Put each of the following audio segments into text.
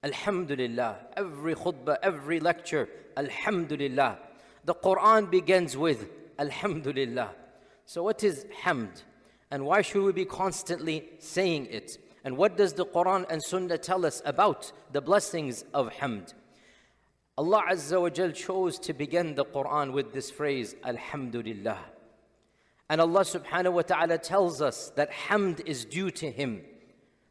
Alhamdulillah. Every khutbah, every lecture, Alhamdulillah. The Quran begins with Alhamdulillah. So what is hamd? And why should we be constantly saying it? And what does the Quran and Sunnah tell us about the blessings of hamd? Allah Azza wa Jal chose to begin the Quran with this phrase, Alhamdulillah. And Allah subhanahu wa ta'ala tells us that hamd is due to Him.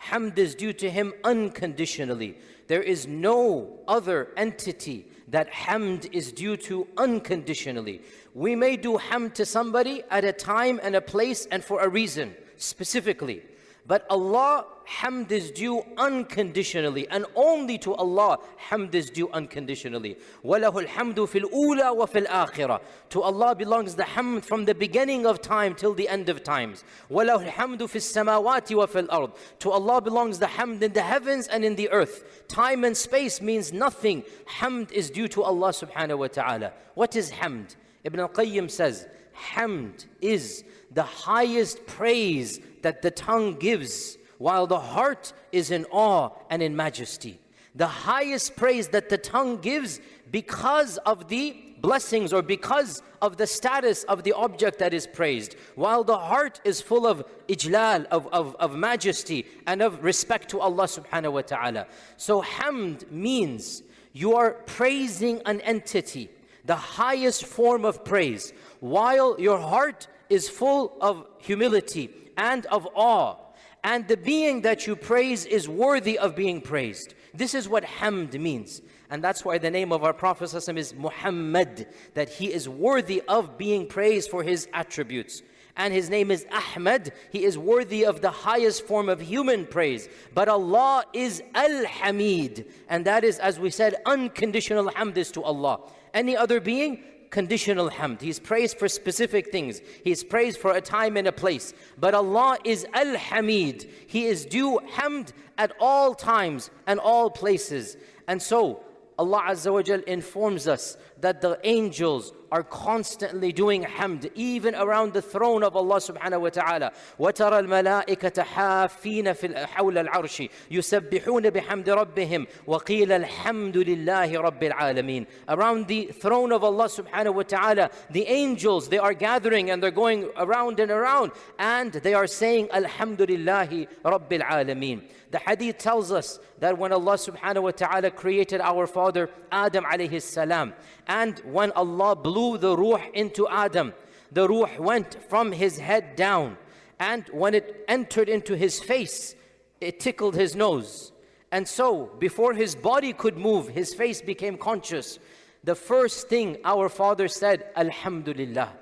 Hamd is due to Him unconditionally. There is no other entity that hamd is due to unconditionally. We may do hamd to somebody at a time and a place and for a reason, specifically. But Allah, hamd is due unconditionally, and only to Allah hamd is due unconditionally. وَلَهُ الْحَمْدُ فِي الْأُولَى وَفِي الْآخِرَةِ. To Allah belongs the hamd from the beginning of time till the end of times. وَلَهُ الْحَمْدُ فِي السَّمَاوَاتِ وَفِي الْأَرْضِ. To Allah belongs the hamd in the heavens and in the earth. Time and space means nothing. Hamd is due to Allah subhanahu wa ta'ala. What is hamd? Ibn al-Qayyim says, hamd is the highest praise that the tongue gives, while the heart is in awe and in majesty. The highest praise that the tongue gives because of the blessings or because of the status of the object that is praised, while the heart is full of ijlal, of majesty and of respect to Allah subhanahu wa ta'ala. So hamd means you are praising an entity, the highest form of praise, while your heart is full of humility and of awe, and the being that you praise is worthy of being praised. This is what hamd means. And that's why the name of our Prophet ﷺ is Muhammad, that he is worthy of being praised for his attributes. And his name is Ahmad, he is worthy of the highest form of human praise. But Allah is Al-Hamid, and that is, as we said, unconditional hamd is to Allah. Any other being, conditional hamd. He is praised for specific things. He is praised for a time and a place. But Allah is Al-Hamid. He is due hamd at all times and all places. And so Allah Azza wa Jal informs us that the angels are constantly doing hamd, even around the throne of Allah subhanahu wa ta'ala. وَتَرَى الْمَلَائِكَةَ حَافِينَ حَوْلَ الْعَرْشِ يُسَبِّحُونَ بِحَمْدِ رَبِّهِمْ وَقِيلَ الْحَمْدُ لِلَّهِ رَبِّ الْعَالَمِينَ. Around the throne of Allah subhanahu wa ta'ala, the angels, they are gathering and they're going around and around, and they are saying, Alhamdulillahi Rabbil Alameen. The hadith tells us that when Allah subhanahu wa ta'ala created our father Adam alayhi salam, and when Allah blew the ruh into Adam, the ruh went from his head down, and when it entered into his face, it tickled his nose. And so, before his body could move, his face became conscious. The first thing our father said, Alhamdulillah.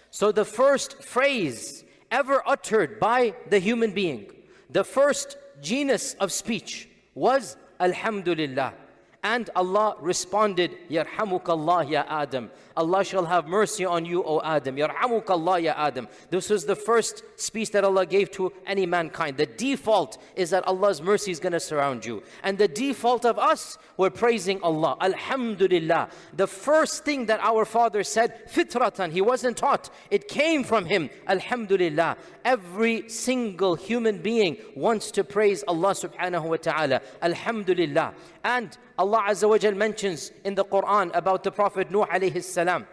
So the first phrase ever uttered by the human being, the first genus of speech was Alhamdulillah. And Allah responded, Yarhamukallah ya Adam. Allah shall have mercy on you, O Adam. Yarhamukallah ya Adam. This was the first speech that Allah gave to any mankind. The default is that Allah's mercy is going to surround you. And the default of us, we're praising Allah. Alhamdulillah. The first thing that our father said, fitratan, he wasn't taught. It came from him. Alhamdulillah. Every single human being wants to praise Allah subhanahu wa ta'ala. Alhamdulillah. And Allah Azza wa Jal mentions in the Quran about the Prophet Nuh alayhi salam.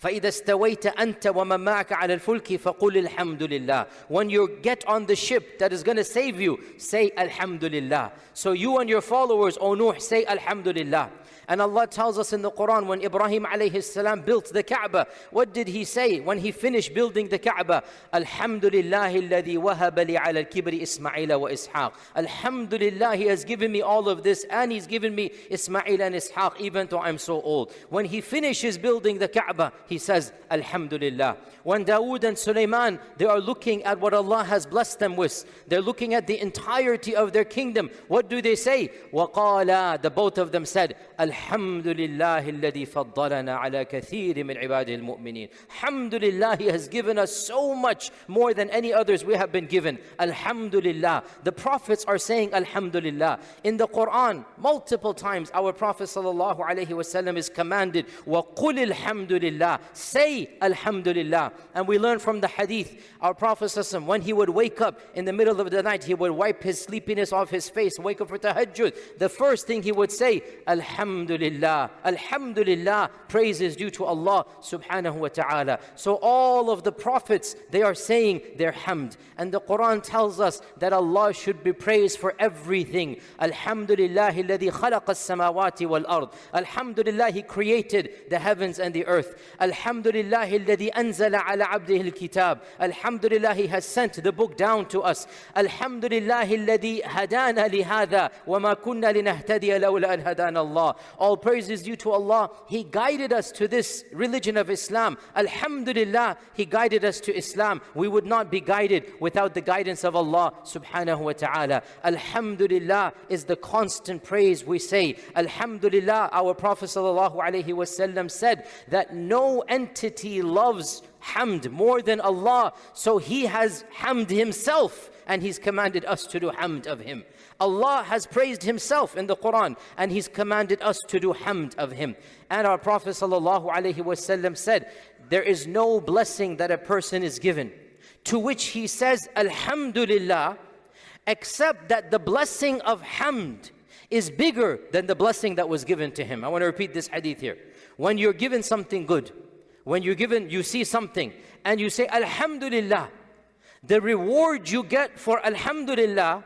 فَإِذَا اسْتَوَيْتَ أَنْتَ وَمَنْ مَعَكَ عَلَى الْفُلْكِ فَقُلِ الْحَمْدُ لِلَّهِ. When you get on the ship that is going to save you, say Alhamdulillah. So you and your followers, O Nuh, say Alhamdulillah. And Allah tells us in the Quran, when Ibrahim alayhi salam built the Kaaba, what did he say when he finished building the Kaaba? Alhamdulillahi alladhi wahaba li ala al-kibri Ismaila wa Ishaq. Alhamdulillah, he has given me all of this, and he's given me Ismail and Ishaq, even though I'm so old. When he finishes building the Kaaba, he says, Alhamdulillah. When Dawood and Sulaiman, they are looking at what Allah has blessed them with, they're looking at the entirety of their kingdom. What do they say? وَقَالَا, the both of them said, Alhamdulillah alladhi faddalana ala kathir min ibadihi al-mu'minin. Alhamdulillah, he has given us so much more than any others we have been given. Alhamdulillah. The prophets are saying Alhamdulillah. In the Quran, multiple times our Prophet sallallahu alaihi wasallam is commanded, وَقُلِ الْحَمْدُ لِلَّهِ. say Alhamdulillah. And we learn from the hadith, our Prophet ﷺ, when he would wake up in the middle of the night, he would wipe his sleepiness off his face, wake up for tahajjud. The first thing he would say, Alhamdulillah, Alhamdulillah, praise is due to Allah subhanahu wa ta'ala. So all of the prophets, they are saying their hamd. And the Quran tells us that Allah should be praised for everything. Alhamdulillah alladhi khalaqa as-samawati wal ard. Alhamdulillah, He created the heavens and the earth. Alhamdulillah alladhi anzala ala abdihi al-kitab. Alhamdulillah, He has sent the book down to us. Alhamdulillah alladhi hadana lihada wa ma kunna linahtadiya lawla an hadana Allah. All praise is due to Allah. He guided us to this religion of Islam. Alhamdulillah, He guided us to Islam. We would not be guided without the guidance of Allah subhanahu wa ta'ala. Alhamdulillah is the constant praise we say. Alhamdulillah, our Prophet sallallahu alaihi wasallam said that no entity loves hamd more than Allah. So He has hamd Himself, and He's commanded us to do hamd of Him. Allah has praised Himself in the Quran, and He's commanded us to do hamd of Him. And our Prophet sallallahu alaihi wasallam said, there is no blessing that a person is given to which he says Alhamdulillah, except that the blessing of hamd is bigger than the blessing that was given to him. I want to repeat this hadith here. When you're given something good, when you see something and you say Alhamdulillah, the reward you get for Alhamdulillah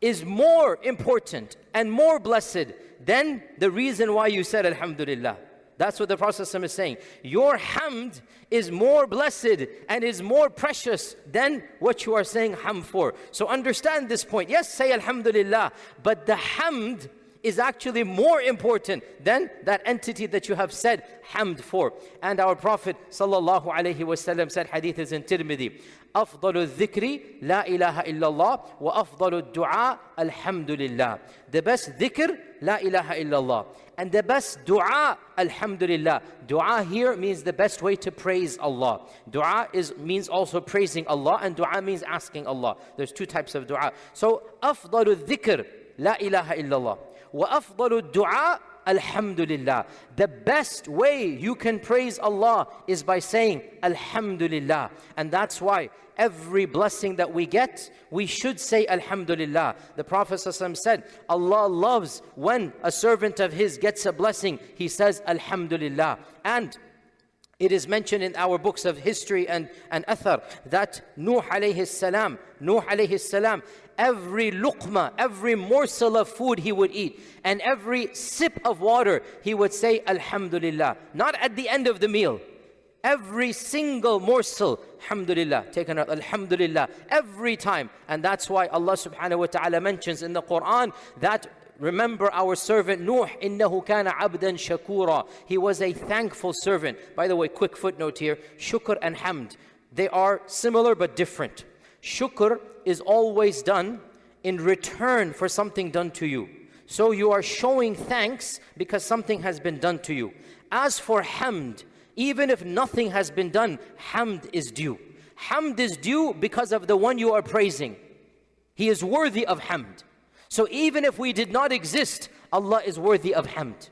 is more important and more blessed than the reason why you said Alhamdulillah. That's what the Prophet ﷺ is saying. Your hamd is more blessed and is more precious than what you are saying hamd for. So understand this point. Yes, say Alhamdulillah, but the hamd is actually more important than that entity that you have said hamd for. And our Prophet ﷺ said, hadith is in Tirmidhi, أفضل الذكر لا إله إلا الله وأفضل الدعاء الحمد لله. The best dhikr, la ilaha illallah. And the best dua, alhamdulillah. Dua here means the best way to praise Allah. Dua means also praising Allah, and dua means asking Allah. There's two types of dua. So, أفضل الذكر لا إله إلا الله وأفضل الدعاء Alhamdulillah. The best way you can praise Allah is by saying Alhamdulillah. And that's why every blessing that we get, we should say Alhamdulillah. The Prophet ﷺ said, Allah loves when a servant of His gets a blessing, he says Alhamdulillah. And it is mentioned in our books of history and athar that Nuh alayhi salam, every luqma, every morsel of food he would eat, and every sip of water, he would say Alhamdulillah. Not at the end of the meal. Every single morsel, Alhamdulillah, taken out, Alhamdulillah, every time. And that's why Allah subhanahu wa ta'ala mentions in the Quran that, remember our servant Nuh, إِنَّهُ كَانَ عَبْدًا شَكُورًا. He was a thankful servant. By the way, quick footnote here, shukr and hamd, they are similar but different. Shukr is always done in return for something done to you. So you are showing thanks because something has been done to you. As for hamd, even if nothing has been done, hamd is due. Hamd is due because of the one you are praising. He is worthy of hamd. So even if we did not exist, Allah is worthy of hamd.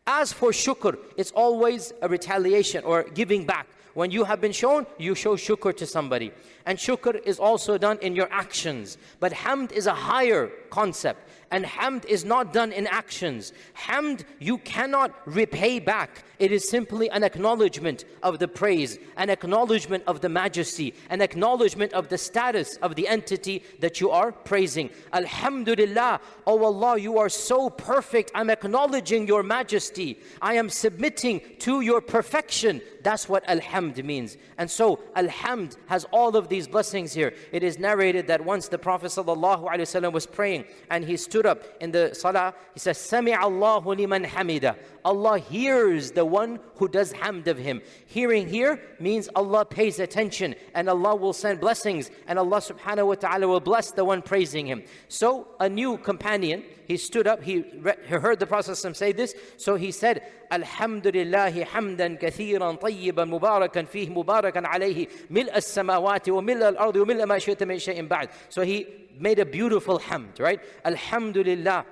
As for shukr, it's always a retaliation or giving back. When you have been shown, you show shukr to somebody. And shukr is also done in your actions. But hamd is a higher concept. And hamd is not done in actions. Hamd, you cannot repay back. It is simply an acknowledgement of the praise, an acknowledgement of the majesty, an acknowledgement of the status of the entity that you are praising. Alhamdulillah, oh Allah, you are so perfect. I'm acknowledging your majesty. I am submitting to your perfection. That's what alhamd means. And so alhamd has all of these blessings here. It is narrated that once the Prophet ﷺ was praying and he stood up in the salah, he says, Sami'a Allahu liman hamida. Allah hears the one who does hamd of him. Hearing here means Allah pays attention and Allah will send blessings and Allah subhanahu wa ta'ala will bless the one praising him. So a new companion, he stood up, he heard the Prophet say this, so he said, Alhamdulillahi hamdan kathiran tayyiban mubarakan fihi mubarakan alayhi mil as-samawati wa mil al-ardi wa mil ma shi'ta min shay'in ba'd. So he made a beautiful hamd, right? Alhamdulillah,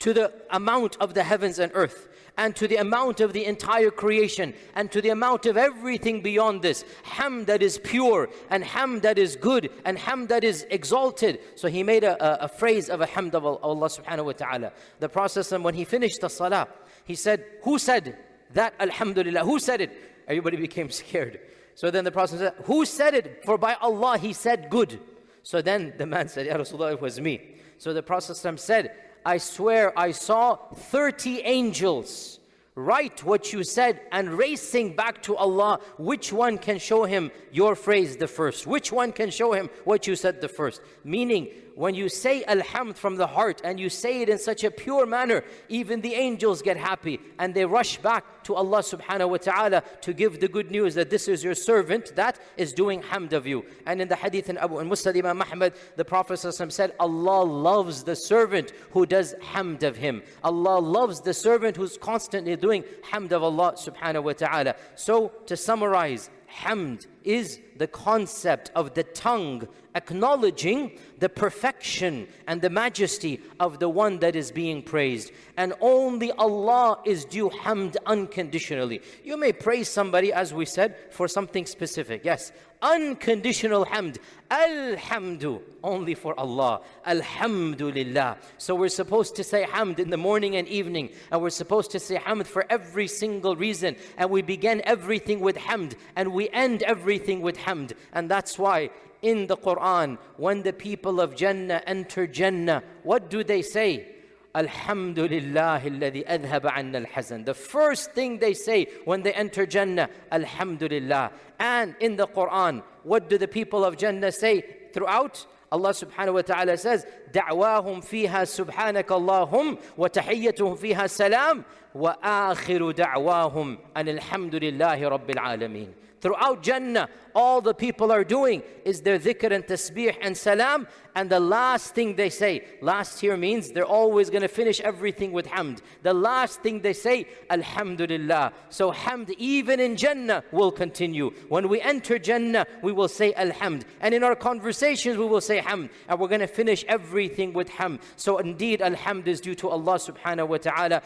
to the amount of the heavens and earth, and to the amount of the entire creation, and to the amount of everything beyond this. Hamd that is pure, and hamd that is good, and hamd that is exalted. So he made a phrase of a hamd of Allah subhanahu wa ta'ala. The Prophet, when he finished the salah, he said, who said that Alhamdulillah? Who said it? Everybody became scared. So then the Prophet said, who said it? For by Allah he said good. So then the man said, Ya Rasulullah, it was me. So the Prophet said, I swear I saw 30 angels write what you said and racing back to Allah. Which one can show him your phrase the first? Which one can show him what you said the first? Meaning, when you say Alhamd from the heart and you say it in such a pure manner, even the angels get happy and they rush back to Allah subhanahu wa ta'ala to give the good news that this is your servant that is doing hamd of you. And in the hadith in Musnad Imam Ahmad, the Prophet said, Allah loves the servant who does hamd of him. Allah loves the servant who's constantly doing hamd of Allah subhanahu wa ta'ala. So to summarize, hamd is the concept of the tongue acknowledging the perfection and the majesty of the one that is being praised. And only Allah is due hamd unconditionally. You may praise somebody, as we said, for something specific. Yes, unconditional hamd. Alhamdu, only for Allah. Alhamdulillah. So we're supposed to say hamd in the morning and evening. And we're supposed to say hamd for every single reason. And we begin everything with hamd. And we end everything with hamd. And that's why in the Quran, when the people of Jannah enter Jannah, what do they say? Alhamdulillah alladhi adhaba anna al-hazan. The first thing they say when they enter Jannah, Alhamdulillah. And in the Quran, what do the people of Jannah say throughout? Allah subhanahu wa ta'ala says, دعواهم فيها سبحانك اللهم وتحيتهم فيها سلام وآخر دعواهم أن الحمد لله رب العالمين. Throughout Jannah, all the people are doing is their dhikr and tasbih and salam. And the last thing they say, last here means they're always going to finish everything with hamd. The last thing they say, Alhamdulillah. So hamd even in Jannah will continue. When we enter Jannah, we will say Alhamd. And in our conversations, we will say hamd. And we're going to finish everything with hamd. So indeed, Alhamd is due to Allah subhanahu wa ta'ala.